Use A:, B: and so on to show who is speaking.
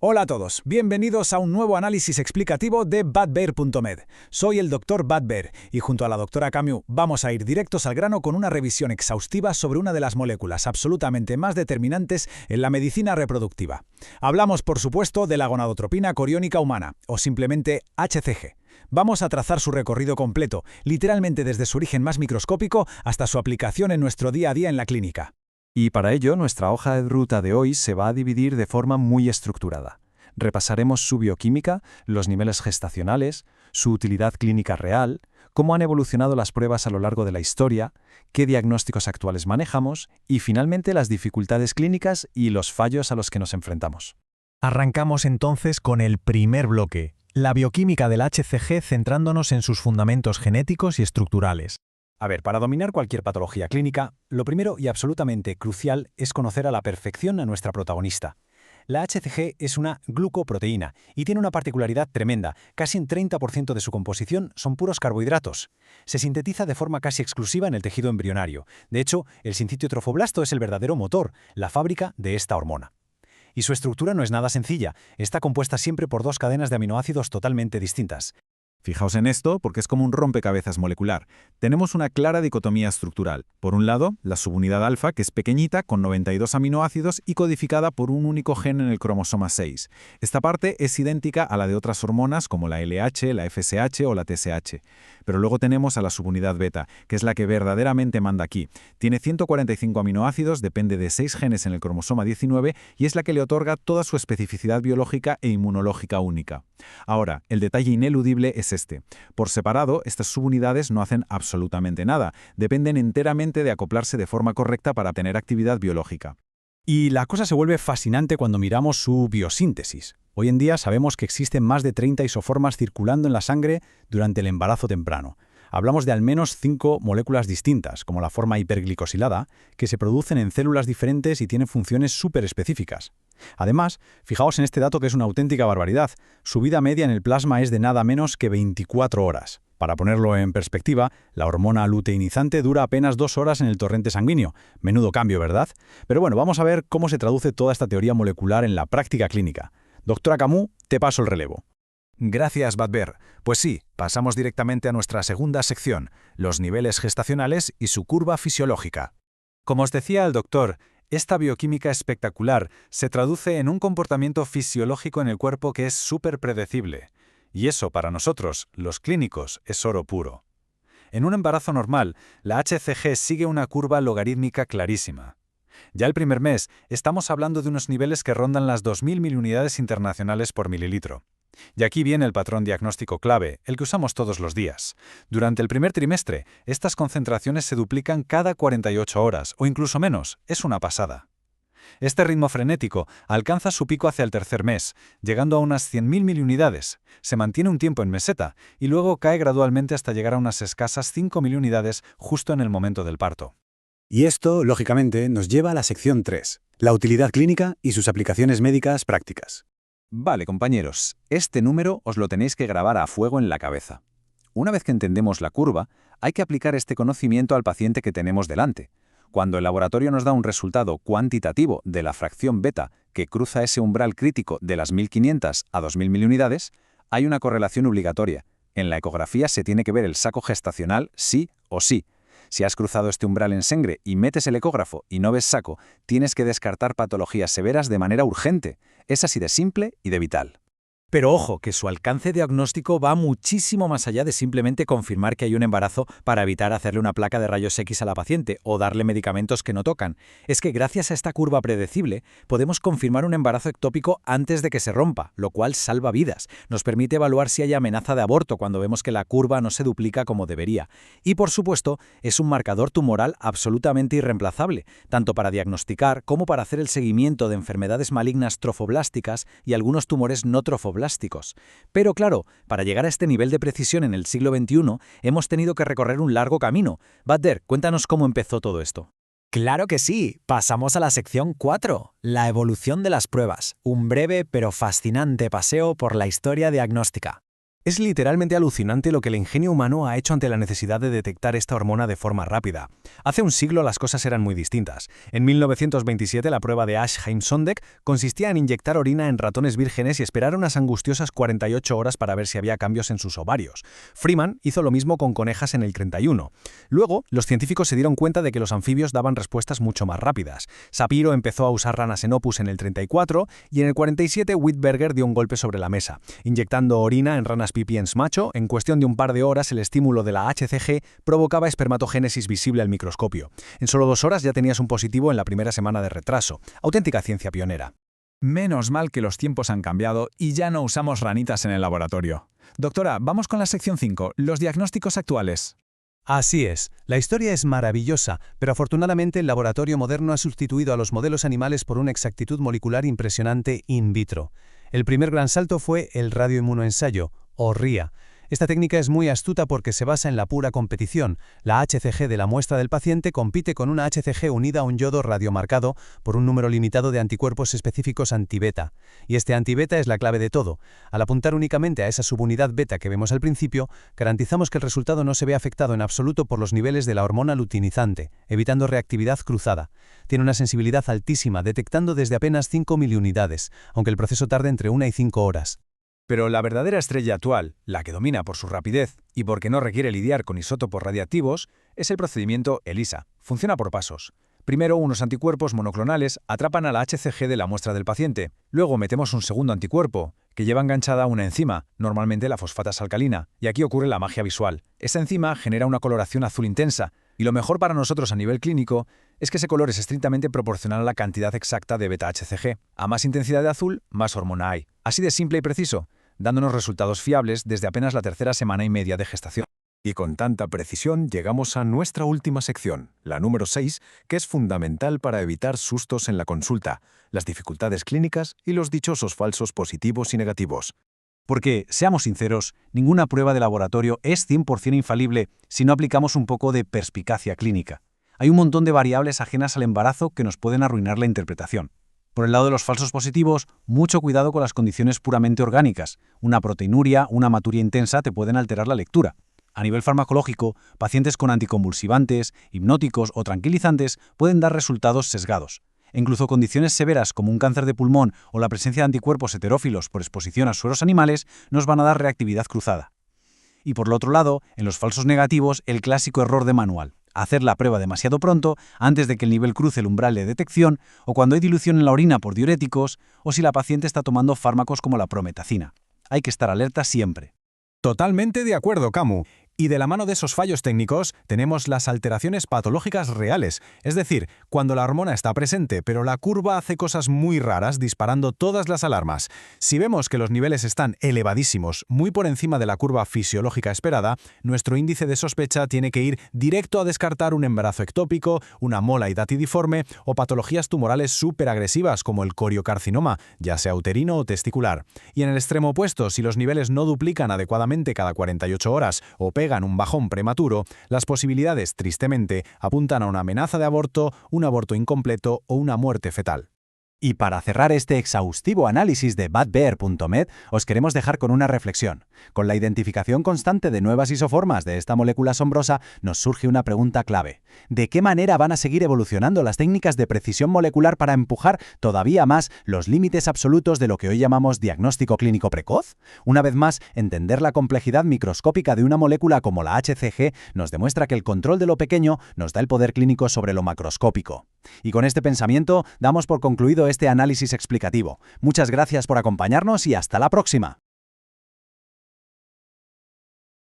A: Hola a todos, bienvenidos a un nuevo análisis explicativo de badbear.med. Soy el Dr. Badbear y junto a la doctora Camus vamos a ir directos al grano con una revisión exhaustiva sobre una de las moléculas absolutamente más determinantes en la medicina reproductiva. Hablamos, por supuesto, de la gonadotropina coriónica humana, o simplemente HCG. Vamos a trazar su recorrido completo, literalmente desde su origen más microscópico hasta su aplicación en nuestro día a día en la clínica.
B: Y para ello, nuestra hoja de ruta de hoy se va a dividir de forma muy estructurada. Repasaremos su bioquímica, los niveles gestacionales, su utilidad clínica real, cómo han evolucionado las pruebas a lo largo de la historia, qué diagnósticos actuales manejamos y, finalmente, las dificultades clínicas y los fallos a los que nos enfrentamos.
C: Arrancamos entonces con el primer bloque, la bioquímica del HCG, centrándonos en sus fundamentos genéticos y estructurales.
A: A ver, para dominar cualquier patología clínica, lo primero y absolutamente crucial es conocer a la perfección a nuestra protagonista. La HCG es una glucoproteína y tiene una particularidad tremenda. Casi un 30% de su composición son puros carbohidratos. Se sintetiza de forma casi exclusiva en el tejido embrionario. De hecho, el sincitio trofoblasto es el verdadero motor, la fábrica de esta hormona. Y su estructura no es nada sencilla. Está compuesta siempre por dos cadenas de aminoácidos totalmente distintas.
D: Fijaos en esto porque es como un rompecabezas molecular. Tenemos una clara dicotomía estructural. Por un lado, la subunidad alfa, que es pequeñita, con 92 aminoácidos y codificada por un único gen en el cromosoma 6. Esta parte es idéntica a la de otras hormonas como la LH, la FSH o la TSH. Pero luego tenemos a la subunidad beta, que es la que verdaderamente manda aquí. Tiene 145 aminoácidos, depende de 6 genes en el cromosoma 19 y es la que le otorga toda su especificidad biológica e inmunológica única. Ahora, el detalle ineludible es este. Por separado, estas subunidades no hacen absolutamente nada, dependen enteramente de acoplarse de forma correcta para tener actividad biológica.
A: Y la cosa se vuelve fascinante cuando miramos su biosíntesis. Hoy en día sabemos que existen más de 30 isoformas circulando en la sangre durante el embarazo temprano. Hablamos de al menos 5 moléculas distintas, como la forma hiperglicosilada, que se producen en células diferentes y tienen funciones súper específicas. Además, fijaos en este dato que es una auténtica barbaridad. Su vida media en el plasma es de nada menos que 24 horas. Para ponerlo en perspectiva, la hormona luteinizante dura apenas 2 horas en el torrente sanguíneo. Menudo cambio, ¿verdad? Pero bueno, vamos a ver cómo se traduce toda esta teoría molecular en la práctica clínica. Doctora Camus, te paso el relevo.
E: Gracias, Badbear. Pues sí, pasamos directamente a nuestra segunda sección, los niveles gestacionales y su curva fisiológica. Como os decía el doctor, esta bioquímica espectacular se traduce en un comportamiento fisiológico en el cuerpo que es súper predecible. Y eso, para nosotros, los clínicos, es oro puro. En un embarazo normal, la HCG sigue una curva logarítmica clarísima. Ya el primer mes, estamos hablando de unos niveles que rondan las 2000 miliunidades internacionales por mililitro. Y aquí viene el patrón diagnóstico clave, el que usamos todos los días. Durante el primer trimestre, estas concentraciones se duplican cada 48 horas, o incluso menos. Es una pasada. Este ritmo frenético alcanza su pico hacia el tercer mes, llegando a unas 100.000 miliunidades. Se mantiene un tiempo en meseta, y luego cae gradualmente hasta llegar a unas escasas 5 miliunidades justo en el momento del parto.
F: Y esto, lógicamente, nos lleva a la sección 3, la utilidad clínica y sus aplicaciones médicas prácticas.
E: Vale, compañeros, este número os lo tenéis que grabar a fuego en la cabeza. Una vez que entendemos la curva, hay que aplicar este conocimiento al paciente que tenemos delante. Cuando el laboratorio nos da un resultado cuantitativo de la fracción beta que cruza ese umbral crítico de las 1500 a 2000 miliunidades, hay una correlación obligatoria. En la ecografía se tiene que ver el saco gestacional sí o sí. Si has cruzado este umbral en sangre y metes el ecógrafo y no ves saco, tienes que descartar patologías severas de manera urgente. Es así de simple y de vital.
A: Pero ojo, que su alcance diagnóstico va muchísimo más allá de simplemente confirmar que hay un embarazo para evitar hacerle una placa de rayos X a la paciente o darle medicamentos que no tocan. Es que gracias a esta curva predecible podemos confirmar un embarazo ectópico antes de que se rompa, lo cual salva vidas. Nos permite evaluar si hay amenaza de aborto cuando vemos que la curva no se duplica como debería. Y por supuesto, es un marcador tumoral absolutamente irreemplazable, tanto para diagnosticar como para hacer el seguimiento de enfermedades malignas trofoblásticas y algunos tumores no trofoblásticos. Pero claro, para llegar a este nivel de precisión en el siglo XXI, hemos tenido que recorrer un largo camino. Badbear, cuéntanos cómo empezó todo esto.
C: Claro que sí, pasamos a la sección 4, la evolución de las pruebas, un breve pero fascinante paseo por la historia diagnóstica.
B: Es literalmente alucinante lo que el ingenio humano ha hecho ante la necesidad de detectar esta hormona de forma rápida. Hace un siglo las cosas eran muy distintas. En 1927 la prueba de Asch-Heim-Sondek consistía en inyectar orina en ratones vírgenes y esperar unas angustiosas 48 horas para ver si había cambios en sus ovarios. Freeman hizo lo mismo con conejas en el 31. Luego, los científicos se dieron cuenta de que los anfibios daban respuestas mucho más rápidas. Sapiro empezó a usar ranas en Opus en el 34 y en el 47 Whitberger dio un golpe sobre la mesa, inyectando orina en ranas pipiens macho. En cuestión de un par de horas el estímulo de la HCG provocaba espermatogénesis visible al microscopio. En solo 2 horas ya tenías un positivo en la primera semana de retraso. Auténtica ciencia pionera.
D: Menos mal que los tiempos han cambiado y ya no usamos ranitas en el laboratorio. Doctora, vamos con la sección 5, los diagnósticos actuales.
C: Así es, la historia es maravillosa, pero afortunadamente el laboratorio moderno ha sustituido a los modelos animales por una exactitud molecular impresionante in vitro. El primer gran salto fue el radioinmunoensayo, o RIA. Esta técnica es muy astuta porque se basa en la pura competición. La HCG de la muestra del paciente compite con una HCG unida a un yodo radiomarcado por un número limitado de anticuerpos específicos anti-beta. Y este anti-beta es la clave de todo. Al apuntar únicamente a esa subunidad beta que vemos al principio, garantizamos que el resultado no se ve afectado en absoluto por los niveles de la hormona luteinizante, evitando reactividad cruzada. Tiene una sensibilidad altísima, detectando desde apenas 5 miliunidades, aunque el proceso tarde entre 1 y 5 horas.
E: Pero la verdadera estrella actual, la que domina por su rapidez y porque no requiere lidiar con isótopos radiactivos, es el procedimiento ELISA. Funciona por pasos. Primero, unos anticuerpos monoclonales atrapan a la HCG de la muestra del paciente. Luego metemos un segundo anticuerpo, que lleva enganchada una enzima, normalmente la fosfatasa alcalina, y aquí ocurre la magia visual. Esa enzima genera una coloración azul intensa, y lo mejor para nosotros a nivel clínico es que ese color es estrictamente proporcional a la cantidad exacta de beta-HCG. A más intensidad de azul, más hormona hay. Así de simple y preciso, dándonos resultados fiables desde apenas la tercera semana y media de gestación.
B: Y con tanta precisión llegamos a nuestra última sección, la número 6, que es fundamental para evitar sustos en la consulta, las dificultades clínicas y los dichosos falsos positivos y negativos.
A: Porque, seamos sinceros, ninguna prueba de laboratorio es 100% infalible si no aplicamos un poco de perspicacia clínica. Hay un montón de variables ajenas al embarazo que nos pueden arruinar la interpretación. Por el lado de los falsos positivos, mucho cuidado con las condiciones puramente orgánicas. Una proteinuria, una hematuria intensa te pueden alterar la lectura. A nivel farmacológico, pacientes con anticonvulsivantes, hipnóticos o tranquilizantes pueden dar resultados sesgados. E incluso condiciones severas como un cáncer de pulmón o la presencia de anticuerpos heterófilos por exposición a sueros animales nos van a dar reactividad cruzada. Y por el otro lado, en los falsos negativos, el clásico error de manual. Hacer la prueba demasiado pronto, antes de que el nivel cruce el umbral de detección, o cuando hay dilución en la orina por diuréticos, o si la paciente está tomando fármacos como la prometacina. Hay que estar alerta siempre.
E: Totalmente de acuerdo, Camu. Y de la mano de esos fallos técnicos tenemos las alteraciones patológicas reales, es decir, cuando la hormona está presente, pero la curva hace cosas muy raras disparando todas las alarmas. Si vemos que los niveles están elevadísimos, muy por encima de la curva fisiológica esperada, nuestro índice de sospecha tiene que ir directo a descartar un embarazo ectópico, una mola hidatidiforme o patologías tumorales superagresivas como el coriocarcinoma, ya sea uterino o testicular. Y en el extremo opuesto, si los niveles no duplican adecuadamente cada 48 horas o pegan un bajón prematuro, las posibilidades, tristemente, apuntan a una amenaza de aborto, un aborto incompleto o una muerte fetal.
A: Y para cerrar este exhaustivo análisis de badbear.med, os queremos dejar con una reflexión. Con la identificación constante de nuevas isoformas de esta molécula asombrosa, nos surge una pregunta clave. ¿De qué manera van a seguir evolucionando las técnicas de precisión molecular para empujar todavía más los límites absolutos de lo que hoy llamamos diagnóstico clínico precoz? Una vez más, entender la complejidad microscópica de una molécula como la HCG nos demuestra que el control de lo pequeño nos da el poder clínico sobre lo macroscópico. Y con este pensamiento damos por concluido este análisis explicativo. Muchas gracias por acompañarnos y hasta la próxima.